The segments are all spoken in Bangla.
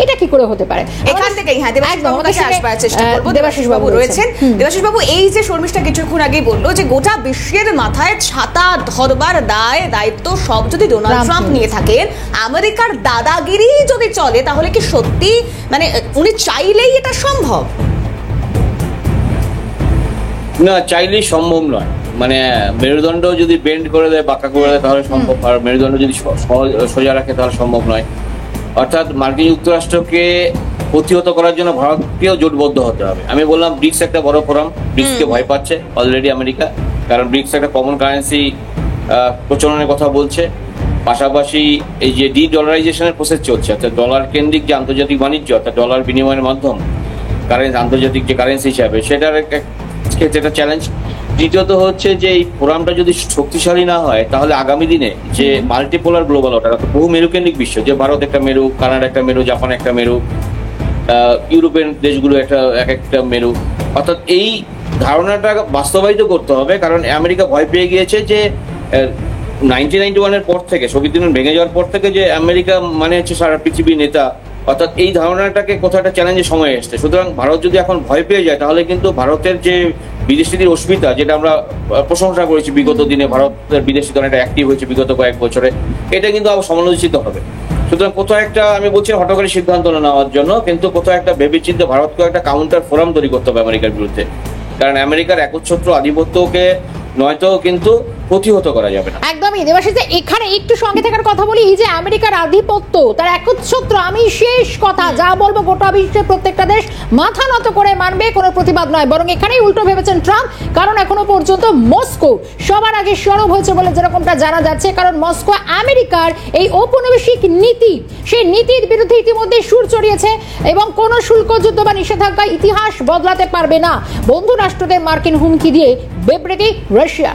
এটা কি করে হতে পারে? এখান থেকেই দেবাশিস বাবুর কাছে আসবার চেষ্টা করবো। দেবাশিস বাবু রয়েছেন। দেবাশিস বাবু, এই যে শর্মিষ্ঠা কিছুক্ষণ আগেই বললো যে গোটা বিশ্বের মাথায় ছাতা ধরবার দায়িত্ব সব যদি ডোনাল্ড ট্রাম্প নিয়ে থাকেন, আমেরিকার দাদাগিরি যদি চলে, তাহলে কি সত্যি মানে উনি চাইলেই এটা সম্ভব? না, চাইলেই সম্ভব নয়। মানে মেরুদণ্ড যদি বেন্ড করে দেয়, বাঁকা করে দেয়, তাহলে সম্ভব। আর মেরুদণ্ড যদি সোজা রাখে তাহলে সম্ভব নয়। অর্থাৎ মার্কিন যুক্তরাষ্ট্রকে প্রতিহত করার জন্য ভারতকেও জোটবদ্ধ হতে হবে। আমি বললাম ব্রিক্স একটা বড় ফোরাম, ব্রিক্সকে ভয় পাচ্ছে অলরেডি আমেরিকা, কারণ ব্রিক্স একটা কমন কারেন্সি প্রচলনের কথা বলছে। পাশাপাশি এই যে ডলারাইজেশনের প্রসেস চলছে, অর্থাৎ ডলার কেন্দ্রিক যে আন্তর্জাতিক বাণিজ্য, অর্থাৎ ডলার বিনিময়ের মাধ্যম আন্তর্জাতিক যে কারেন্সি হিসাবে, সেটার একটা চ্যালেঞ্জ। দ্বিতীয়ত হচ্ছে যে এই ফোরামটা যদি শক্তিশালী না হয়, তাহলে আগামী দিনে যে মাল্টিপোলার গ্লোবাল অর্ডার, বহু মেরুকেন্দ্রিক বিশ্ব, যে ভারত একটা মেরু, কানাডা একটা মেরু, জাপান একটা মেরু, ইউরোপিয়ান দেশগুলো এক একটা মেরু, অর্থাৎ এই ধারণাটা বাস্তবায়িত করতে হবে। কারণ আমেরিকা ভয় পেয়ে গিয়েছে যে 1991-এর পর থেকে, সোভিয়েত ইউনিয়ন ভেঙে যাওয়ার পর থেকে, যে আমেরিকা মানে হচ্ছে সারা পৃথিবীর নেতা, অর্থাৎ এই ধারণাটাকে কোথাও একটা চ্যালেঞ্জের সময় এসছে। সুতরাং ভারত যদি এখন ভয় পেয়ে যায়, তাহলে কিন্তু ভারতের যে বিদেশ নীতির অস্মিতা, যেটা আমরা প্রশংসা করেছি বিগত দিনে, ভারতের বিদেশ নীতি অনেকটা অ্যাক্টিভ হয়েছে বিগত কয়েক বছরে, এটা কিন্তু আবার সমালোচিত হবে। সুতরাং কোথাও একটা, আমি বলছি হঠকারী সিদ্ধান্ত নেওয়ার জন্য, কিন্তু কোথাও একটা ভেবেচিন্তে ভারতকে একটা কাউন্টার ফোরাম তৈরি করতে হবে আমেরিকার বিরুদ্ধে। কারণ আমেরিকার একচ্ছত্র আধিপত্যকে নয়তো কিন্তু প্রতিহত করা যাবে না। একদমই। দেবাশিস, এখানে একটু সঙ্গে থাকার কথা বলি। এই যে আমেরিকার আধিপত্য, তার একচ্ছত্র, আমি শেষ কথা যা বলবো, গোটা বিশ্বের প্রত্যেকটা দেশ মাথা নত করে মানবে, কোনো প্রতিবাদ নয়। বরং এখানেই উল্টো ভেবেছেন ট্রাম্প, কারণ এখনো পর্যন্ত মস্কো সবার আগে সরব হয়েছে বলে যেরকমটা জানা যাচ্ছে। কারণ মস্কো আমেরিকার এই ঔপনিবেশিক নীতি, সেই নীতির বিরুদ্ধে ইতিমধ্যে সুর চড়িয়েছে, এবং কোনো শুল্ক যুদ্ধ বা নিষেধাজ্ঞা ইতিহাস বদলাতে পারবে না। বন্ধু রাষ্ট্রদের মার্কিন হুমকি দিয়ে বিবৃতি রাশিয়া।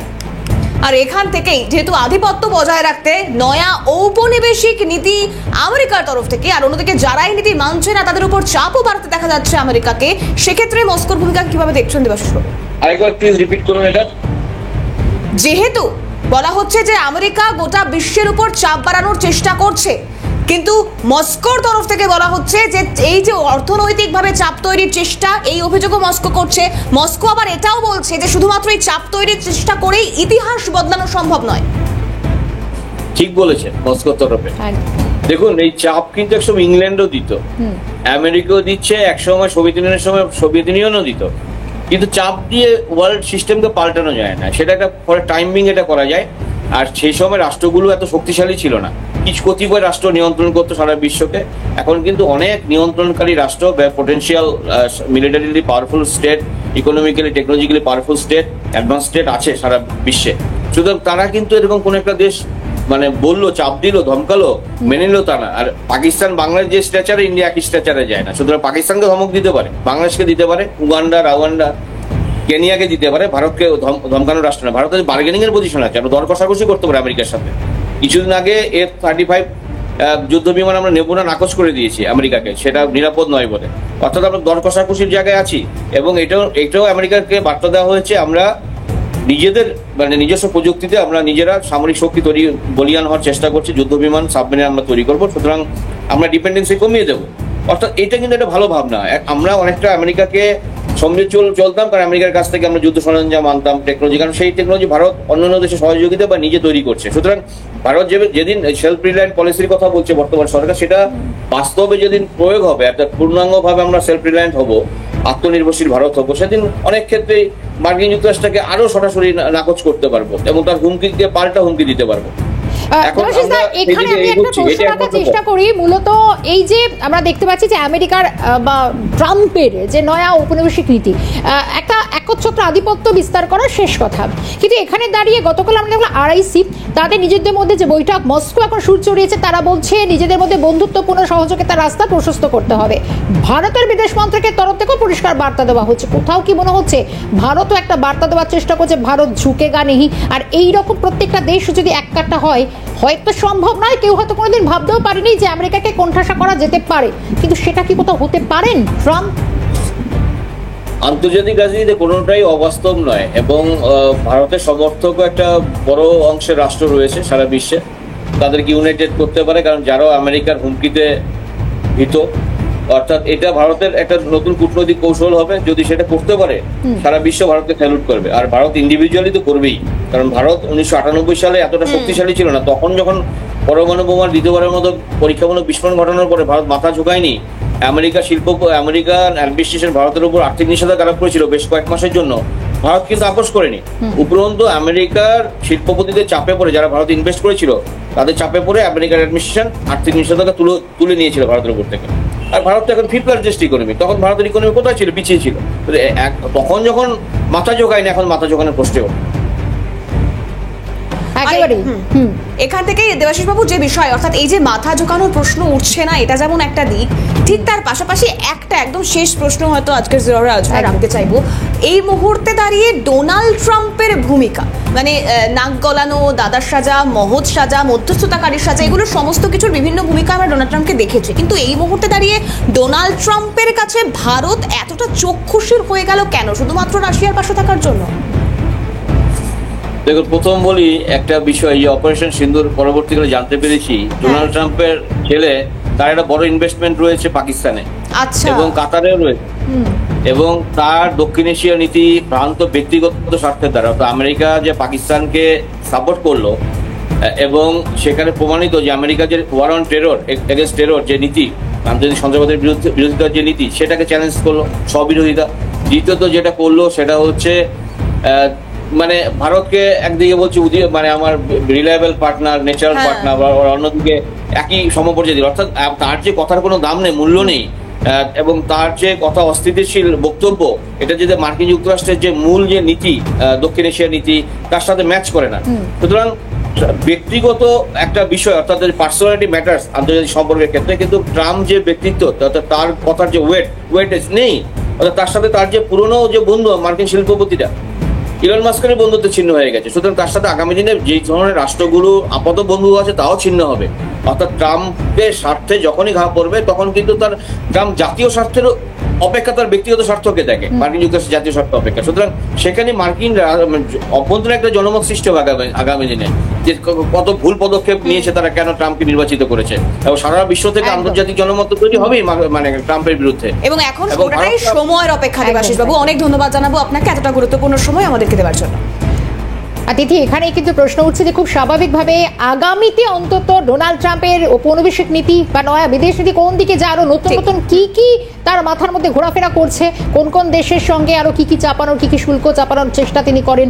আর এখান থেকেই যেহেতু আধিপত্য বজায় রাখতে নয়া ঔপনিবেশিক নীতি আমেরিকার তরফ থেকে, আর অন্যদিকে যারা এই নীতি মানছে না তাদের উপর চাপও বাড়তে দেখা যাচ্ছে আমেরিকাকে, সেক্ষেত্রে মস্কোর ভূমিকা কিভাবে দেখছেন দেবাশিস বাবু? আরেকবার প্লিজ রিপিট করুন এটা। যেহেতু বলা হচ্ছে যে আমেরিকা গোটা বিশ্বের উপর চাপ বাড়ানোর চেষ্টা করছে, কিন্তু মস্কোর তরফ থেকে বলা হচ্ছে যে এই যে অর্থনৈতিকভাবে চাপ তৈরির চেষ্টা, এই অভিযোগও মস্কো করছে। মস্কো আবার এটাও বলছে যে শুধুমাত্র এই চাপ তৈরির চেষ্টা করেই ইতিহাস বদলানো সম্ভব নয়। ঠিক বলেছেন মস্কোর তরফে। দেখুন, এই চাপ কিন্তু একসময় ইংল্যান্ডও দিত, আমেরিকাও দিচ্ছে, একসময় সোভিয়েত ইউনিয়নের সময় সোভিয়েত ইউনিয়নও দিত। কিন্তু চাপ দিয়ে ওয়ার্ল্ড সিস্টেমকে পাল্টানো যায় না, সেটা একটা পরে টাইমিং এটা করা যায়। আর সেই সময় রাষ্ট্রগুলো এত শক্তিশালী ছিল না, কিছু কতিপয় রাষ্ট্র নিয়ন্ত্রণ করতো সারা বিশ্বকে। এখন কিন্তু অনেক নিয়ন্ত্রণকারী রাষ্ট্র, potential militarily powerful state, economically technologically powerful state, advance state আছে সারা বিশ্বে। সুতরাং তারা কিন্তু এরকম কোন একটা দেশ মানে বললো, চাপ দিল, ধমকালো, মেনে নিল তা না। আর পাকিস্তান বাংলাদেশ যে স্ট্যাচারে, ইন্ডিয়া একই স্ট্যাচারে যায় না। সুতরাং পাকিস্তানকে ধমক দিতে পারে, বাংলাদেশকে দিতে পারে, উগান্ডা, রাওয়ান্ডা, কেনিয়াকে দিতে পারে, ভারতকে ধমকানোর রাষ্ট্র না। ভারতের বার্গেনিং এর পজিশন আছে, দর কষাকষি করতে পারে আমেরিকার সাথে। কিছুদিন আগে F-35 যুদ্ধ বিমান আমরা নেব না, নাকচ করে দিয়েছি আমেরিকাকে, সেটা নিরাপদ নয় বলে। অর্থাৎ আমরা দর কষাকষির জায়গায় আছি, এবং এটাও আমেরিকাকে বার্তা দেওয়া হয়েছে, আমরা নিজেদের মানে নিজস্ব প্রযুক্তিতে আমরা নিজেরা সামরিক শক্তি তৈরি বলিয়ান হওয়ার চেষ্টা করছি, যুদ্ধ বিমান, সাবমেরিন আমরা তৈরি করবো। সুতরাং আমরা ডিপেন্ডেন্সি কমিয়ে দেবো। অর্থাৎ এটা কিন্তু একটা ভালো ভাবনা। আমরা অনেকটা আমেরিকাকে সঙ্গে চলতাম, কারণ আমেরিকার কাছ থেকে আমরা যুদ্ধ সরঞ্জাম আনতাম, টেকনোলজি, কারণ সেই টেকনোলজি ভারত অন্যান্য দেশের সহযোগিতা বা নিজে তৈরি করছে। সুতরাং ভারত যেদিন সেলফ রিলায়েন্ট পলিসির কথা বলছে বর্তমান সরকার, সেটা বাস্তবে যেদিন প্রয়োগ হবে, অর্থাৎ পূর্ণাঙ্গভাবে আমরা সেলফ রিলায়েন্ট হবো, আত্মনির্ভরশীল ভারত হবো, সেদিন অনেক ক্ষেত্রে মার্কিন যুক্তরাষ্ট্রকে আরো সরাসরি নাকচ করতে পারবো, এবং তার হুমকিকে পাল্টা হুমকি দিতে পারবো। এখানে আমি একটা প্রশ্ন রাখার চেষ্টা করি। মূলত এই যে আমরা দেখতে পাচ্ছি যে আমেরিকার বা ট্রাম্পের যে নয়া ঔপনিবেশিক নীতি, একটা একচ্ছত্র আধিপত্য বিস্তার করার শেষ কথা, কিন্তু এখানে দাঁড়িয়ে গতকাল আমরা দেখলাম RIC তাদের নিজেদের মধ্যে যে বৈঠক, মস্কো এখন সুর চড়িয়েছে, তারা বলছে নিজেদের মধ্যে বন্ধুত্বপূর্ণ সহযোগিতার রাস্তা প্রশস্ত করতে হবে। ভারতের বিদেশ মন্ত্রকের তরফ থেকেও পরিষ্কার বার্তা দেওয়া হচ্ছে। কোথাও কি মনে হচ্ছে ভারতও একটা বার্তা দেওয়ার চেষ্টা করছে, ভারত ঝুঁকেগা নেহি? আর এইরকম প্রত্যেকটা দেশ যদি এক কাট্টা হয়, হয়তো সম্ভব নয়, কেউ হয়তো কোনোদিন ভাবতেও পারেনি যে আমেরিকাকে কোণঠাসা করা যেতে পারে, কিন্তু সেটা কি কোথাও হতে পারেন ট্রাম্প? আন্তর্জাতিক রাজনীতিতে কোনোটাই অবাস্তব নয়, এবং ভারতের সমর্থকও একটা বড় অংশের রাষ্ট্র রয়েছে সারা বিশ্বে, তাদেরকে ইউনাইটেড করতে পারে। কারণ যারা আমেরিকার হুমকিতে ভীত, অর্থাৎ এটা ভারতের একটা নতুন কূটনৈতিক কৌশল হবে। যদি সেটা করতে পারে, সারা বিশ্ব ভারতকে স্যালুট করবে। আর ভারত ইন্ডিভিজুয়ালি তো করবেই, কারণ ভারত 1998 সালে এতটা শক্তিশালী ছিল না। তখন যখন পরমাণু বোমার দ্বিতীয়বারের মতো পরীক্ষামূলক বিস্ফোরণ ঘটানোর পরে ভারত মাথা ঝুঁকায়নি। আমেরিকান অ্যাডমিনিস্ট্রেশন ভারতের উপর আর্থিক নিষেধাজ্ঞা আরোপ করেছিল বেশ কয়েক মাসের জন্য। ভারত কিন্তু আপোষ করেনি। উপরন্তু আমেরিকার শিল্পপতিদের চাপে পড়ে, যারা ভারত ইনভেস্ট করেছিল তাদের চাপে পড়ে আমেরিকার অ্যাডমিনিস্ট্রেশন আর্থিক নিষেধাজ্ঞা তুলে নিয়েছিল ভারতের উপর থেকে। আর ভারত তো এখন ফিফথ লার্জেস্ট ইকোনমি, তখন ভারতের ইকোনমি কোথায় ছিল? পিছিয়ে ছিল। তখন যখন মাথা ঝোঁকায়নি, এখন মাথা ঝোঁকানোর প্রশ্নে ওঠে। এখান থেকে দেবাশিস বাবু যে বিষয়, অর্থাৎ এই যে মাথা ঝোঁকানোর প্রশ্ন উঠছে না, এটা যেমন একটা দিক, ঠিক তার পাশাপাশি একটা একদম শেষ প্রশ্ন হয়তো আজকের জিরোর আলোচনায় রাখতে চাইবো। এই মুহূর্তে দাঁড়িয়ে ডোনাল্ড ট্রাম্পের ভূমিকা, মানে নাক গলানো, দাদার সাজা, মহৎ সাজা, মধ্যস্থতাকারীর সাজা, এগুলো সমস্ত কিছুর বিভিন্ন ভূমিকা আমরা ডোনাল্ড ট্রাম্পকে দেখেছি। কিন্তু এই মুহূর্তে দাঁড়িয়ে ডোনাল্ড ট্রাম্পের কাছে ভারত এতটা চক্ষুষীর হয়ে গেল কেন? শুধুমাত্র রাশিয়ার পাশে থাকার জন্য? দেখুন, প্রথম বলি একটা বিষয়, এই অপারেশন সিন্দুর পরবর্তীকালে জানতে পেরেছি ডোনাল্ড ট্রাম্পের ছেলে, তার একটা বড় ইনভেস্টমেন্ট রয়েছে পাকিস্তানে এবং কাতারেও রয়েছে। এবং তার দক্ষিণ এশিয়া নীতি ভ্রান্ত ব্যক্তিগত স্বার্থের দ্বারা, তো আমেরিকা যে পাকিস্তানকে সাপোর্ট করলো এবং সেখানে প্রমাণিত যে আমেরিকা যে war on terror, against terror যে নীতি, আন্তর্জাতিক সন্ত্রাসবাদের বিরোধিতার যে নীতি, সেটাকে চ্যালেঞ্জ করলো, স্ববিরোধিতা। দ্বিতীয়ত যেটা করলো সেটা হচ্ছে মানে ভারতকে একদিকে বলছে মানে আমার রিলায়েবল পার্টনার, ন্যাচারাল পার্টনার, বা অন্যদিকে একই সমপর্যায়ে দিল। অর্থাৎ তার যে কথার কোনো দাম নেই, মূল্য নেই, এবং তার যে কথা অস্থিতিশীল বক্তব্য, এটা যদি মার্কিন যুক্তরাষ্ট্রের যে মূল যে নীতি, দক্ষিণ এশিয়ার নীতি, তার সাথে ম্যাচ করে না। সুতরাং ব্যক্তিগত একটা বিষয়, অর্থাৎ পার্সোনালিটি ম্যাটার্স আন্তর্জাতিক সম্পর্কের ক্ষেত্রে, কিন্তু ট্রাম্প যে ব্যক্তিত্ব, অর্থাৎ তার কথার যে ওয়েটেজ নেই, অর্থাৎ তার সাথে তার যে পুরনো যে বন্ধু মার্কিন শিল্পপতিরা, ইলন মাস্কের বন্ধুত্ব ছিন্ন হয়ে গেছে। সুতরাং তার সাথে আগামী দিনে যে ধরনের রাষ্ট্রগুলো আপাতত বন্ধু আছে তাও ছিন্ন হবে। অর্থাৎ ট্রাম্পের স্বার্থে যখনই ঘা পড়বে, তখন কিন্তু ট্রাম্প জাতীয় স্বার্থের অপেক্ষা তার ব্যক্তিগত স্বার্থকে দেখে, মার্কিন যুক্তরাষ্ট্রের জাতীয় স্বার্থ অপেক্ষা। সুতরাং সেখানে মার্কিন অভ্যন্তরীণ একটা জনমত সৃষ্টি হবে আগামী দিনে, যে কত ভুল পদক্ষেপ নিয়েছে তারা, কেন ট্রাম্পকে নির্বাচিত করেছে, এবং সারা বিশ্ব থেকে আন্তর্জাতিক জনমত তৈরি হবেই মানে ট্রাম্পের বিরুদ্ধে। এবং এখন পুরোটাই সময়ের অপেক্ষা। দেবাশিস বাবু, অনেক ধন্যবাদ জানাবো আপনাকে এতটা গুরুত্বপূর্ণ সময় আমাদেরকে দেওয়ার জন্য। অতিথি, এখানেই কিন্তু প্রশ্ন উঠছে যে খুব স্বাভাবিকভাবে আগামীতে অন্তত ডোনাল্ড ট্রাম্পের ঔপনিবেশিক নীতি বা নয়া বিদেশ নীতি কোন দিকে যায়, আরো নতুন নতুন কি তার মাথার মধ্যে ঘোরাফেরা করছে, কোন কোন দেশের সঙ্গে আরো কি চাপানোর, কি শুল্ক চাপানোর চেষ্টা তিনি করেন।